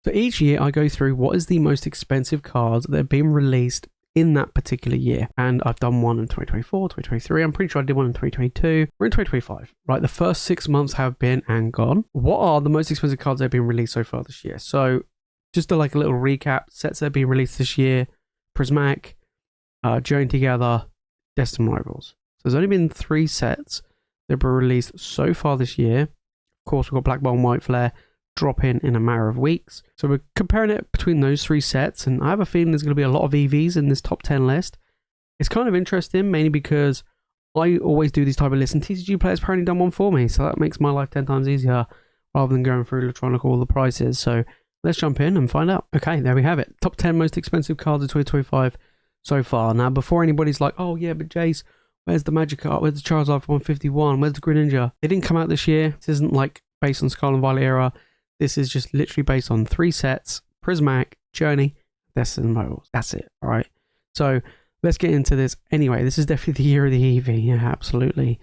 So each year I go through what is the most expensive cards that have been released in that particular year. And I've done one in 2024, 2023. I'm pretty sure I did one in 2022. We're in 2025, right? The first 6 months have been and gone. What are the most expensive cards that have been released so far this year? So just a little recap, sets that have been released this year: Prismatic, Journey Together, Destined Rivals. So there's only been 3 sets that have been released so far this year. Of course, we've got Black Ball and White Flare drop in a matter of weeks. So we're comparing it between those 3 sets, and I have a feeling there's going to be a lot of EVs in this top 10 list. It's kind of interesting, mainly because I always do these type of lists, and TCG players apparently done one for me, so that makes my life 10 times easier rather than going through trying to look at all the prices. So let's jump in and find out. Okay, there we have it. Top 10 most expensive cards of 2025 so far. Now, before anybody's like, oh yeah, but Jace, where's the Magikarp? Where's the Charizard for 151? Where's the Greninja? They didn't come out this year. This isn't like based on Scarlet and Violet era. This is just literally based on 3 sets: Prismatic, Journey, Destined Rivals. That's it, all right? So let's get into this. Anyway, this is definitely the year of the EV. Yeah, absolutely.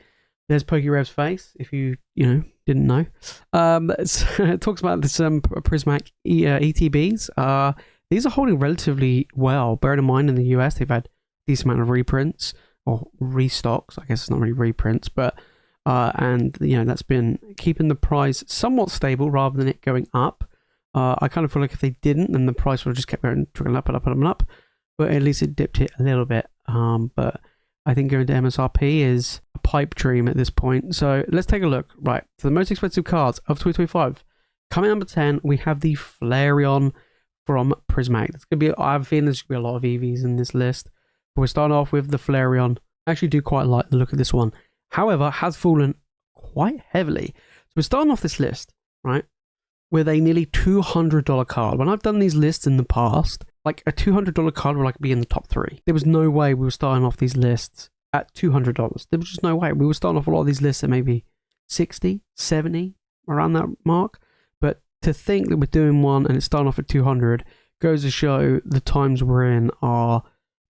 There's Pokérev's face, if you didn't know. So it talks about this Prismatic ETBs. These are holding relatively well. Bearing in mind, in the US, they've had a decent amount of reprints or restocks. I guess it's not really reprints, but and that's been keeping the price somewhat stable rather than it going up. I kind of feel like if they didn't, then the price would have just kept going trickling up and up and up. But at least it dipped it a little bit. But I think going to MSRP is a pipe dream at this point. So let's take a look. Right, so the most expensive cards of 2025. Coming number 10, we have the Flareon from Prismatic. It's gonna be. I have a feeling there's gonna be a lot of EVs in this list. But we're starting off with the Flareon. I actually do quite like the look of this one. However, has fallen quite heavily. So we're starting off this list, right, with a nearly $200 card. When I've done these lists in the past, like a $200 card would be in the top 3. There was no way we were starting off these lists at $200. There was just no way. We were starting off a lot of these lists at maybe 60, 70, around that mark. But to think that we're doing one and it's starting off at 200 goes to show the times we're in are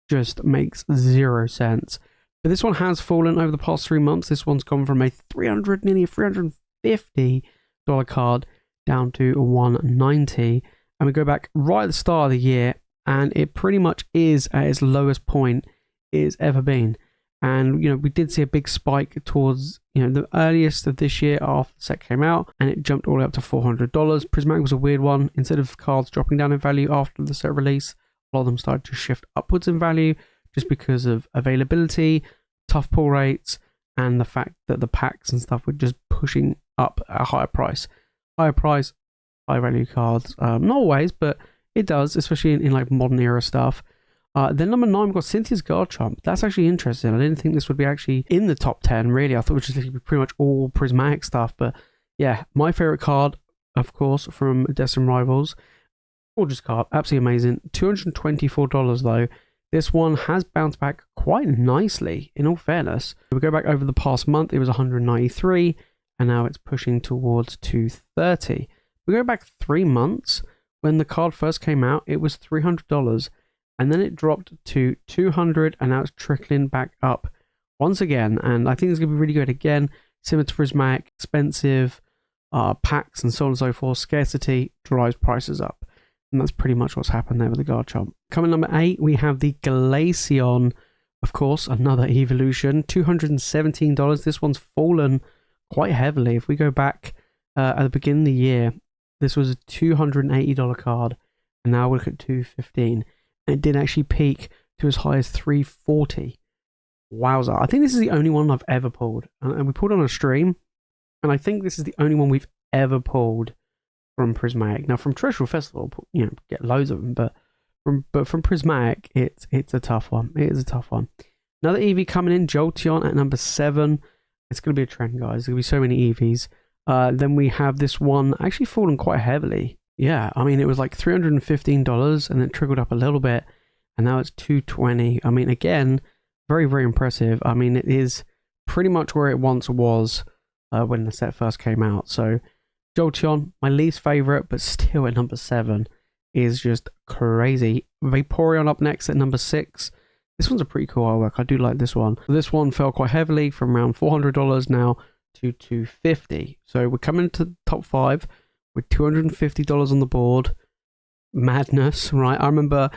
just makes 0 sense. But this one has fallen over the past 3 months. This one's gone from a nearly a $350 card down to a $190. And we go back right at the start of the year, and it pretty much is at its lowest point it's ever been. And we did see a big spike towards the earliest of this year after the set came out, and it jumped all the way up to $400. Prismatic was a weird one. Instead of cards dropping down in value after the set release, a lot of them started to shift upwards in value, just because of availability, tough pull rates, and the fact that the packs and stuff were just pushing up at a higher price. Higher price, high value cards. Not always, but it does, especially in like modern era stuff. Then number 9, we've got Cynthia's Garchomp. That's actually interesting. I didn't think this would be actually in the top 10, really. I thought it was just pretty much all Prismatic stuff. But yeah, my favorite card, of course, from Destined Rivals. Gorgeous card, absolutely amazing. $224 though. This one has bounced back quite nicely, in all fairness. If we go back over the past month, it was 193, and now it's pushing towards 230. We go back 3 months, when the card first came out, it was $300, and then it dropped to $200, and now it's trickling back up once again. And I think it's going to be really good again. Similar to Prismatic, expensive packs and so on and so forth. Scarcity drives prices up. And that's pretty much what's happened there with the Garchomp. Coming number 8, we have the Glacion. Of course, another evolution. $217. This one's fallen quite heavily. If we go back at the beginning of the year, this was a $280 card. And now we look at $215. And it did actually peak to as high as $340. Wowza. I think this is the only one I've ever pulled. And we pulled on a stream. And I think this is the only one we've ever pulled from Prismatic. Now from Treasury Festival, get loads of them, but from Prismatic, it's a tough one. It is a tough one. Another EV coming in, Jolteon at number 7. It's going to be a trend, guys. There's going to be so many EVs. Then we have this one actually fallen quite heavily. Yeah, I mean, it was like $315 and then trickled up a little bit, and now it's $220. I mean, again, very, very impressive. I mean, it is pretty much where it once was when the set first came out. So Jolteon, my least favorite, but still at number 7, is just crazy. Vaporeon up next at number 6. This one's a pretty cool artwork. I do like this one. This one fell quite heavily from around $400 now to $250. So we're coming to the top 5 with $250 on the board. madness, right? I remember,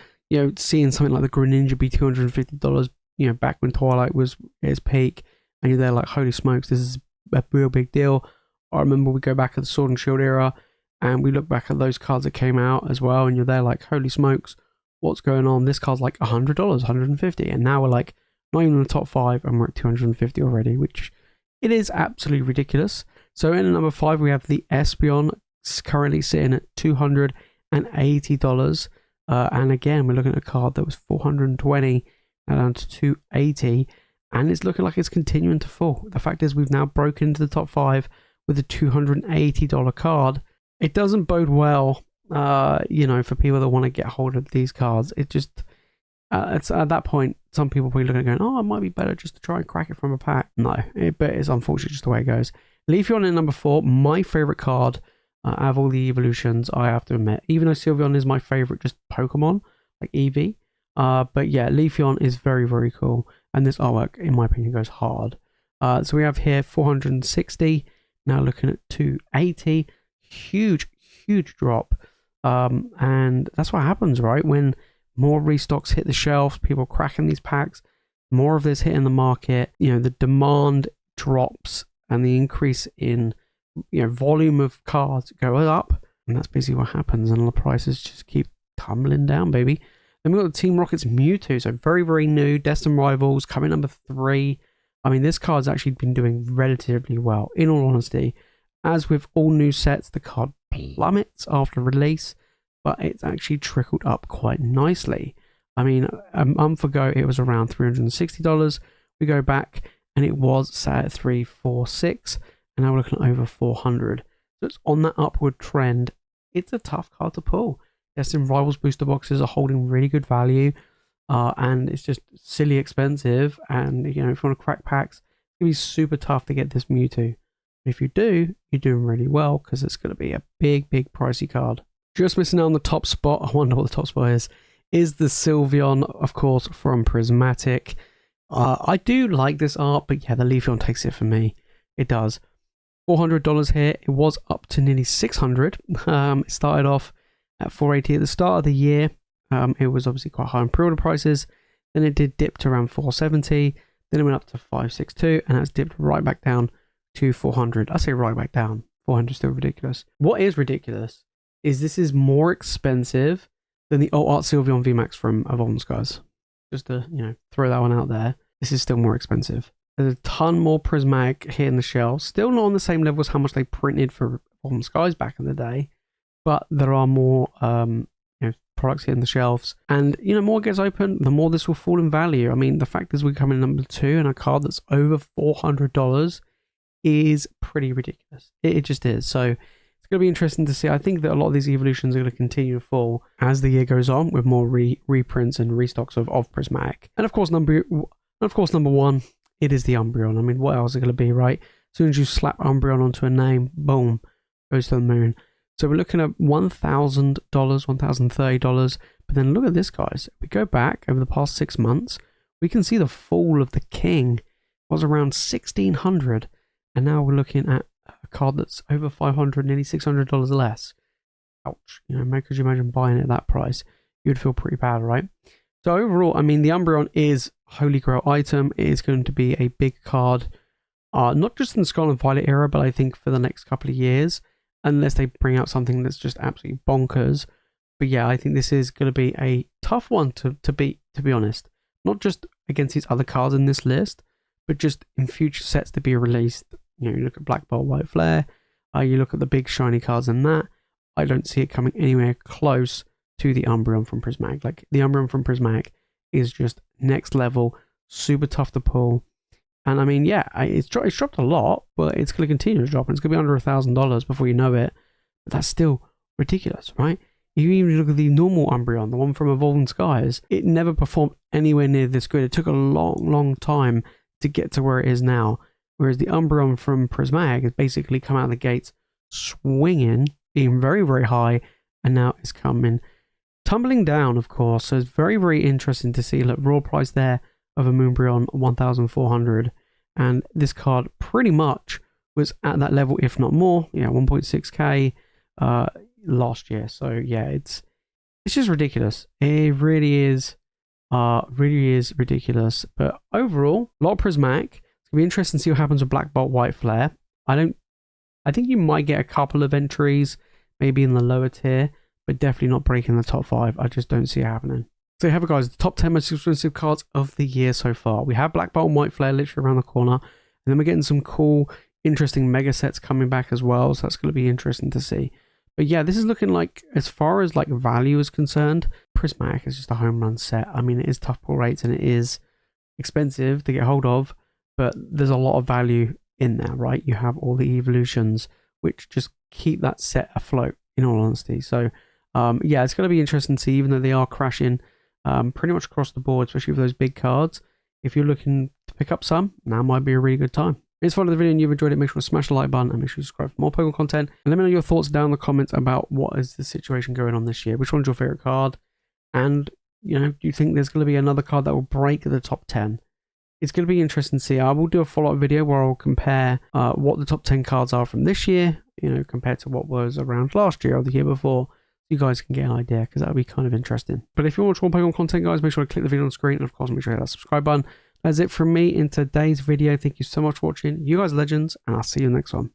seeing something like the Greninja be $250, back when Twilight was at its peak, and you're there like, holy smokes, this is a real big deal. I remember we go back at the Sword and Shield era, and we look back at those cards that came out as well, and you're there like, holy smokes, what's going on? This card's like $100, $150, and now we're like, not even in the top 5, and we're at $250 already, which it is absolutely ridiculous. So in number 5, we have the Espeon, currently sitting at $280. And again, we're looking at a card that was $420, now down to $280, and it's looking like it's continuing to fall. The fact is, we've now broken into the top 5 with a $280 card. It doesn't bode well, for people that want to get hold of these cards. It just, it's at that point, some people will be looking at going, it might be better just to try and crack it from a pack. No, but it's unfortunately just the way it goes. Leafeon in number 4, my favorite card out of all the evolutions, I have to admit. Even though Sylveon is my favorite just Pokemon, like Eevee. But yeah, Leafeon is very, very cool. And this artwork, in my opinion, goes hard. So we have here 460, now looking at 280. Huge, huge drop. And that's what happens, right? When more restocks hit the shelves, people cracking these packs, more of this hitting the market, the demand drops and the increase in volume of cards go up, and that's basically what happens, and the prices just keep tumbling down, baby. Then we've got the Team Rocket's Mewtwo, so very, very new, Destined Rivals, coming number 3. I mean, this card's actually been doing relatively well, in all honesty. As with all new sets, the card plummets after release, but it's actually trickled up quite nicely. I mean, a month ago, it was around $360. We go back, and it was sat at $346, and now we're looking at over $400. So it's on that upward trend. It's a tough card to pull. Destined Rivals booster boxes are holding really good value, and it's just silly expensive. And if you want to crack packs, it's going to be super tough to get this Mewtwo. If you do, you're doing really well, because it's going to be a big, big pricey card. Just missing out on the top spot, I wonder what the top spot is the Sylveon, of course, from Prismatic. I do like this art, but yeah, the Leafeon takes it for me. It does. $400 here. It was up to nearly $600. It started off at $480 at the start of the year. It was obviously quite high on pre-order prices. Then it did dip to around $470. Then it went up to $562, and that's dipped right back down to $400. I say right back down. $400 is still ridiculous. What is ridiculous is this is more expensive than the Alt Art Sylveon VMAX from Evolving Skies. Just to, throw that one out there. This is still more expensive. There's a ton more Prismatic here in the shelves. Still not on the same level as how much they printed for Evolving Skies back in the day. But there are more products here in the shelves. And, more gets open, the more this will fall in value. I mean, the fact is we come in number 2 and a card that's over $400 is pretty ridiculous. It just is. So it's going to be interesting to see. I think that a lot of these evolutions are going to continue to fall as the year goes on, with more reprints and restocks of Prismatic. And of course, number 1, it is the Umbreon. I mean, what else is it going to be, right? As soon as you slap Umbreon onto a name, boom, goes to the moon. So we're looking at $1,000, $1,030. But then look at this, guys. If we go back over the past 6 months, we can see the fall of the King was around $1,600. And now we're looking at a card that's over $500, nearly $600 less. Ouch. Could you imagine buying it at that price? You'd feel pretty bad, right? So overall, I mean, the Umbreon is Holy Grail item. It is going to be a big card, not just in the Scarlet and Violet era, but I think for the next couple of years, unless they bring out something that's just absolutely bonkers. But yeah, I think this is going to be a tough one to beat, to be honest. Not just against these other cards in this list, but just in future sets to be released. You look at Black Bolt, White Flare, you look at the big shiny cards in that. I don't see it coming anywhere close to the Umbreon from Prismatic. Like, the Umbreon from Prismatic is just next level, super tough to pull. And I mean, yeah, it's dropped a lot, but it's going to continue to drop, and it's going to be under $1,000 before you know it. But that's still ridiculous, right? If you even look at the normal Umbreon, the one from Evolving Skies, it never performed anywhere near this good. It took a long, long time to get to where it is now. Whereas the Umbreon from Prismatic has basically come out of the gates swinging, being very, very high, and now it's coming tumbling down, of course. So it's very, very interesting to see. Look, raw price there of a Umbreon, 1,400, and this card pretty much was at that level, if not more. 1.6k last year. So yeah, it's It's just ridiculous. It really is ridiculous. But overall, a lot of prismatic. It's gonna be interesting to see what happens with Black Bolt, White Flare. I think you might get a couple of entries, maybe in the lower tier, but definitely not breaking the top 5. I just don't see it happening. So you have it, guys, the top 10 most expensive cards of the year so far. We have Black Bolt and White Flare literally around the corner, and then we're getting some cool, interesting mega sets coming back as well, so that's going to be interesting to see. But yeah, this is looking like, as far as like value is concerned, Prismatic is just a home run set. I mean, it is tough pull rates and it is expensive to get hold of, but there's a lot of value in there, right? You have all the evolutions, which just keep that set afloat, in all honesty. So yeah, it's going to be interesting to see, even though they are crashing pretty much across the board, especially with those big cards. If you're looking to pick up some, now might be a really good time. If you followed the video and you've enjoyed it, make sure to smash the like button and make sure to subscribe for more Pokemon content. And let me know your thoughts down in the comments about what is the situation going on this year. Which one's your favorite card? And, you know, do you think there's going to be another card that will break the top 10? It's going to be interesting to see. I will do a follow-up video where I'll compare what the top 10 cards are from this year, you know, compared to what was around last year or the year before. You guys can get an idea, because that would be kind of interesting. But if you want to watch more Pokemon content, guys, make sure to click the video on the screen, and of course make sure to hit that subscribe button. That's it from me in today's video. Thank you so much for watching. You guys are legends, and I'll see you in the next one.